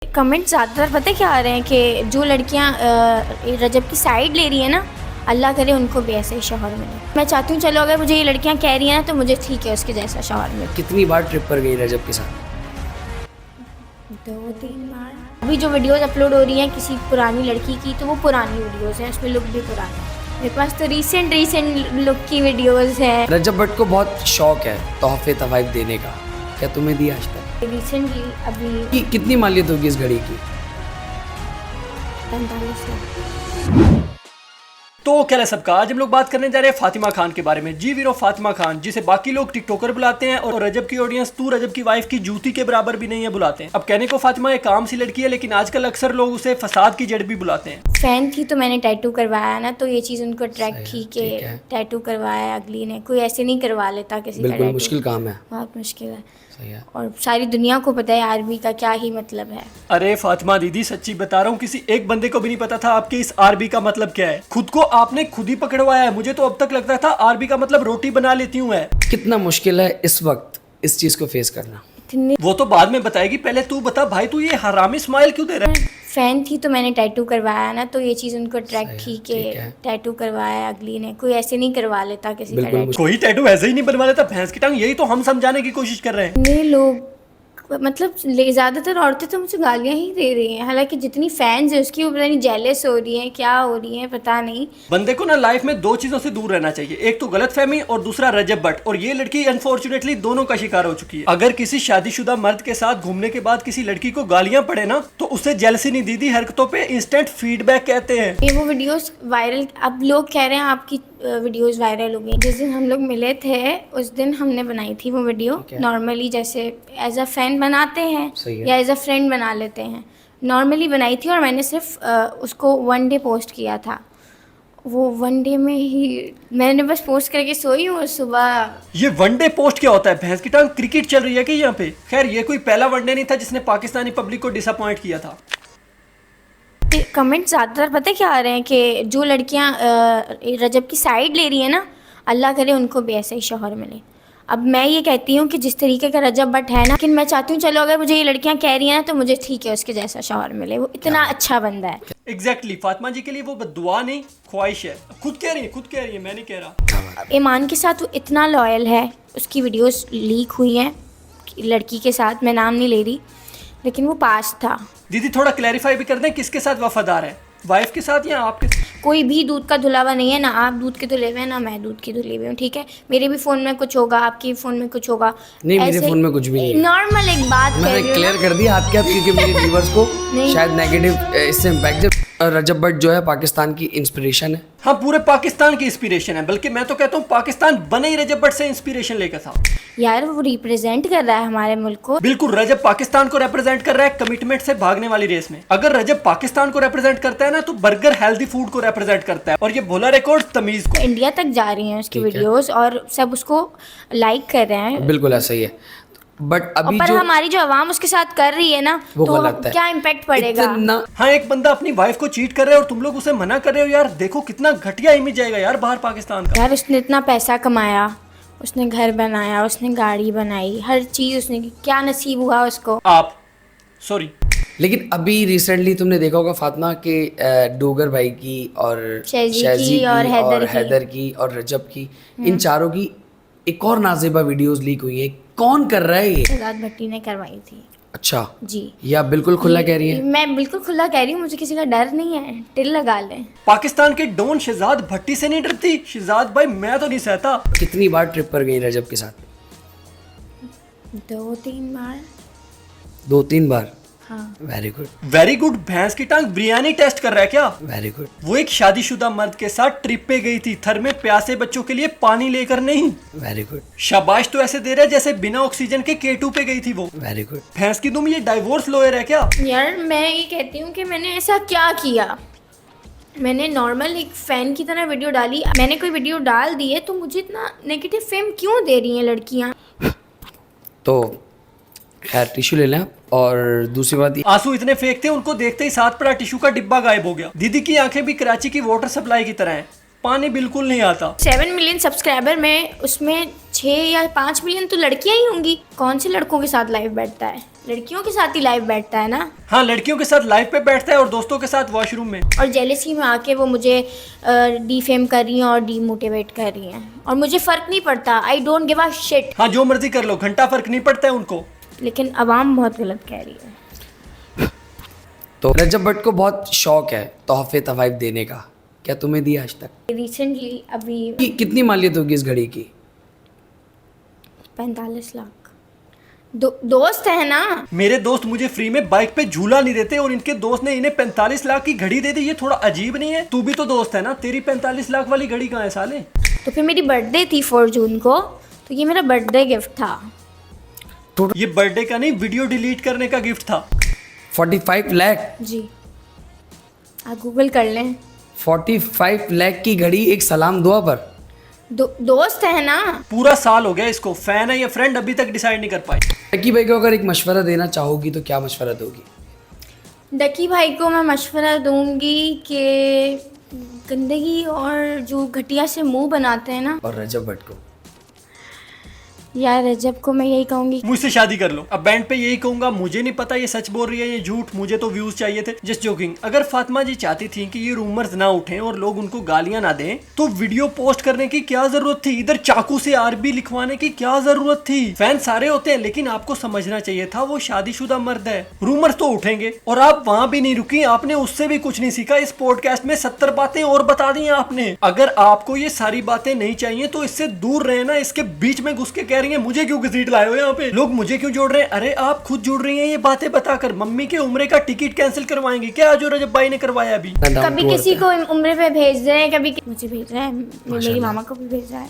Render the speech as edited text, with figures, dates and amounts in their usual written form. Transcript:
Comment ज़्यादातर पता है क्या आ रहे हैं कि जो लड़कियां रजब की साइड ले रही हैं ना, अल्लाह करे उनको भी ऐसे ही शौहर मिले। मैं चाहती हूँ चलो अगर मुझे ये लड़कियां कह रही हैं ना तो मुझे ठीक है उसके जैसा शौहर मिले। कितनी बार ट्रिप पर गई रजब के साथ? 2-3 बार। अभी जो वीडियोस अपलोड हो रही हैं किसी पुरानी लड़की की, तो वो पुरानी वीडियोस हैं, उसमें लुक भी पुराना है। मेरे पास तो रिसेंट लुक की वीडियोस हैं। रजब भट्ट को बहुत शौक है तोहफे तवाइफ देने का, क्या तुम्हें दिया आज तक? रिसेंटली अभी कितनी मालियत होगी इस घड़ी की? 45 लाख। तो क्या है सबका, आज हम लोग बात करने जा रहे हैं फातिमा खान के बारे में। जी वीरो फातिमा खान, जिसे बाकी लोग टिकटॉकर बुलाते हैं और रजब की ऑडियंस तू रजब की वाइफ की जूती के बराबर भी नहीं है बुलाते हैं। अब कहने को फातिमा एक आम सी लड़की है, लेकिन आजकल अक्सर लोग उसे फसाद की जड़ भी बुलाते हैं। फैन थी तो मैंने टैटू करवाया ना, तो ये चीज़ उनको अट्रैक्ट सही है, थी कि ठीक है। टैटू करवाया अगली ने। कोई ऐसे नहीं करवा लेता किसी का बिल्कुल टैटू। मुश्किल काम है। बहुत मुश्किल है सही है। और सारी दुनिया को पता है आरबी का क्या ही मतलब है। अरे फातिमा दीदी, सच्ची बता रहा हूँ, किसी एक बंदे को भी नहीं पता था आपके इस आरबी का मतलब क्या है। खुद को आपने खुद ही पकड़वाया है। मुझे तो अब तक लगता था आरबी का मतलब रोटी बना लेती हूँ है। कितना मुश्किल है इस वक्त इस चीज को फेस करना? इतनी वो तो बाद में बताएगी, पहले तू बता भाई, तू ये हरामी स्माइल क्यों दे रहा है? फैन थी तो मैंने टैटू करवाया ना, तो ये चीज़ उनको अट्रैक्ट सही थी है, कि ठीक है। टैटू करवाया अगली ने। कोई ऐसे नहीं करवा लेता किसी का बिल्कुल टैटू। कोई टैटू ऐसे ही नहीं बनवा लेता भैंस की टांग, यही तो हम समझाने की कोशिश कर रहे हैं। ये लोग मतलब ज़्यादातर औरतें तो मुझे गालियाँ ही दे रही हैं, हालांकि जितनी फैंस है उसकी वो पता नहीं जेलस हो रही हैं, क्या हो रही हैं पता नहीं। बंदे को ना लाइफ में दो चीजों से दूर रहना चाहिए, एक तो गलतफहमी और दूसरा रजब भट्ट। और ये लड़की अनफॉर्चुनेटली दोनों का शिकार हो चुकी है। अगर किसी शादीशुदा मर्द के साथ घूमने के बाद किसी लड़की को गालियां पड़े ना, तो उसे जेलसी नहीं दीदी हरकतों पे इंस्टेंट फीडबैक कहते हैं। ये वो वीडियोस वायरल, अब लोग कह रहे हैं आपकी वीडियोस वायरल हो गई। जिस दिन हम लोग मिले थे उस दिन हमने बनाई थी वो वीडियो। नॉर्मली जैसे एज अ फैन बनाते हैं सही है। या एज अ फ्रेंड बना लेते हैं, नॉर्मली बनाई थी। और मैंने सिर्फ उसको 1 डे पोस्ट किया था। वो 1 डे में ही मैंने बस पोस्ट करके सोई हूँ और सुबह। ये वनडे पोस्ट क्या होता है भैंस की टांग? क्रिकेट चल रही है कि यहाँ पे? खैर ये कोई पहला वनडे नहीं था जिसने पाकिस्तानी पब्लिक को डिसअपॉइंट किया था। कमेंट ज़्यादातर पता है क्या आ रहे हैं कि जो लड़कियां रजब की साइड ले रही हैं ना, अल्लाह करे उनको भी ऐसे ही शौहर मिले। अब मैं ये कहती हूँ कि जिस तरीके का रजब भट्ट है ना, लेकिन मैं चाहती हूँ चलो अगर मुझे ये लड़कियां कह रही हैं ना तो मुझे ठीक है उसके जैसा शौहर मिले। वो इतना अच्छा बंदा है। एग्जैक्टली फातिमा जी के लिए वो दुआ नहीं ख्वाहिश है। खुद कह रही है, मैं नहीं कह रहा। ईमान के साथ वो इतना लॉयल है। उसकी वीडियोस लीक हुई हैं लड़की के साथ, मैं नाम नहीं ले रही, लेकिन वो पास था। दीदी थोड़ा क्लैरिफाई भी कर दें, किसके साथ वफादार है, वाइफ के साथ या आपके? कोई भी दूध का धुला हुआ नहीं है, ना आप दूध के धुले हुए हैं ना मैं दूध की धुली हुई हूँ, ठीक है। मेरे भी फ़ोन में कुछ होगा, आपके फ़ोन में कुछ होगा। नहीं, मेरे फोन में कुछ भी नहीं है। नॉर्मल एक बात कह मैंने रही हूँ क्लियर ना। कर दिया हाथ के हाथ, क्योंकि मेरे व्यूअर्स को नहीं। शायद नेगेटिव इससे इम्पैक्ट। रजब भट्ट जो है पाकिस्तान की इंस्पिरेशन है। हाँ, पूरे पाकिस्तान की इंस्पिरेशन है, बल्कि मैं तो कहता हूँ पाकिस्तान बने ही रजब भट्ट से इंस्पिरेशन लेकर था। यार वो रिप्रेजेंट कर रहा है हमारे मुल्क को। बिल्कुल, रजब पाकिस्तान को रिप्रेजेंट कर रहा है कमिटमेंट से भागने वाली रेस में। अगर रजब पाकिस्तान को रिप्रेजेंट करता है ना, तो बर्गर हेल्दी फूड को रिप्रेजेंट करता है, और ये भोला रिकॉर्ड तमीज को। इंडिया तक जा रही हैं उसकी वीडियोस और सब उसको लाइक कर रहे हैं। बिल्कुल ऐसा ही है। बट अभी पर जो हमारी जो आवाम उसके साथ कर रही है ना, वो तो गलत है। क्या इम्पैक्ट पड़ेगा। इतना हाँ, एक बंदा अपनी वाइफ को चीट कर रहा है और तुम लोग उसे मना कर रहे हो। यार देखो कितना घटिया इमेज जाएगा यार बाहर पाकिस्तान का। यार उसने इतना पैसा कमाया, उसने घर बनाया, उसने गाड़ी बनाई, हर चीज़ उसने की, क्या नसीब हुआ उसको। आप सॉरी, लेकिन अभी रिसेंटली तुमने देखा होगा फातिमा के डोगर भाई की और शहजी शहजी की और हैदर की और रजब की, इन चारों की एक और नाजेबा वीडियोस लीक हुई है। कौन कर रहा है ये? शहजाद भट्टी ने करवाई थी। अच्छा जी, ये आप बिल्कुल खुला कह रही है? मैं बिल्कुल खुला कह रही हूँ, मुझे किसी का डर नहीं है, टिल लगा लें। पाकिस्तान के डॉन शहजाद भट्टी से नहीं डरती? शहजाद भाई मैं तो नहीं सहता। कितनी बार ट्रिप पर गई रजब के साथ? 2-3 बार। 2-3 बार? हाँ। Very good, very good. भैंस की टांग बिरयानी टेस्ट कर रहा है क्या? Very good. वो एक शादीशुदा मर्द के साथ ट्रिप पे गई थी, थर में प्यासे बच्चों के लिए पानी लेकर नहीं। वेरी गुड, शाबाश तो ऐसे दे रहा है जैसे बिना ऑक्सीजन के K2 पे गई थी वो। Very good. भैंस की तुम ये डाइवोर्स लॉयर है क्या? यार मैं ये कहती हूँ कि मैंने ऐसा क्या किया। मैंने नॉर्मल एक फ़ैन की तरह वीडियो डाली। मैंने कोई वीडियो डाल दी है तो मुझे इतना नेगेटिव फेम क्यों दे रही हैं लड़कियाँ। तो खैर टिश्यू ले लें आप। और दूसरी बात आंसू इतने फेंक थे, उनको देखते ही साथ पड़ा टिश्यू का डिब्बा गायब हो गया। दीदी की आंखें भी कराची की वाटर सप्लाई की तरह हैं। पानी बिल्कुल नहीं आता। 7 मिलियन सब्सक्राइबर में उसमें 6 या 5 मिलियन तो लड़कियां ही होंगी। कौन से लड़कों के साथ लाइव बैठता है? लड़कियों के साथ ही लाइव बैठता है ना। हाँ, लड़कियों के साथ लाइव पे बैठता है और दोस्तों के साथ वॉशरूम में। और जेलसी में आके वो मुझे डिफेम कर रही हैं और डीमोटिवेट कर रही हैं और मुझे फ़र्क नहीं पड़ता। I don't give a shit. हाँ, जो मर्जी कर लो, घंटा फर्क नहीं पड़ता है उनको। लेकिन अवाम बहुत गलत कह रही है। तो रजब भट्ट को बहुत शौक है तोहफे तवाइफ देने का, क्या तुम्हें दिया आज तक? रिसेंटली अभी कितनी मालियत होगी इस घड़ी की? 45 लाख। दोस्त है ना। मेरे दोस्त मुझे फ्री में बाइक पे झूला नहीं देते और इनके दोस्त ने इन्हें 45 लाख की घड़ी दे दी। ये थोड़ा अजीब नहीं है? तू भी तो दोस्त है ना, तेरी 45 लाख वाली घड़ी कहाँ है साले? तो फिर मेरी बर्थडे थी 4 जून को, तो ये मेरा बर्थडे गिफ्ट था। ये बर्थडे का नहीं, वीडियो डिलीट करने का गिफ्ट था। 45 लाख? जी, आप गूगल कर लें। 45 लाख की घड़ी एक सलाम दुआ पर? दोस्त है ना। पूरा साल हो गया इसको, फैन है या फ्रेंड अभी तक डिसाइड नहीं कर पाई। डकी भाई को अगर एक मशवरा देना चाहोगी तो क्या मशवरा दोगी? डकी भाई को मैं मशवरा दूंगी कि गंदगी और जो घटिया से मुंह बनाते हैं ना। और रजब भट्ट को? यार रजब को मैं यही कहूंगी, मुझसे शादी कर लो। अब बैंड पे यही कहूंगा, मुझे नहीं पता ये सच बोल रही है ये झूठ, मुझे तो व्यूज चाहिए थे। Just joking. अगर फातिमा जी चाहती थी कि ये रूमर्स ना उठें और लोग उनको गालियां ना दें तो वीडियो पोस्ट करने की क्या जरूरत थी? इधर चाकू से आरबी लिखवाने की क्या जरूरत थी? फैन सारे होते हैं लेकिन आपको समझना चाहिए था वो शादीशुदा मर्द है। रूमर्स तो उठेंगे और आप वहां भी नहीं रुकी, आपने उससे भी कुछ नहीं सीखा। इस पॉडकास्ट में 70 बातें और बता दी आपने। अगर आपको ये सारी बातें नहीं चाहिए तो इससे दूर रहना। इसके बीच में घुस के कह रही है मुझे क्यों घसीट लाए हो यहाँ पे, लोग मुझे क्यों जोड़ रहे हैं? अरे आप खुद जुड़ रही हैं ये बातें बताकर। मम्मी के उम्रे का टिकट कैंसिल करवाएंगे क्या जो रजब भाई ने करवाया अभी? कभी किसी को उम्र पे भेज रहे हैं, कभी मुझे भेज रहे हैं, मेरी मामा को भी भेज रहा है।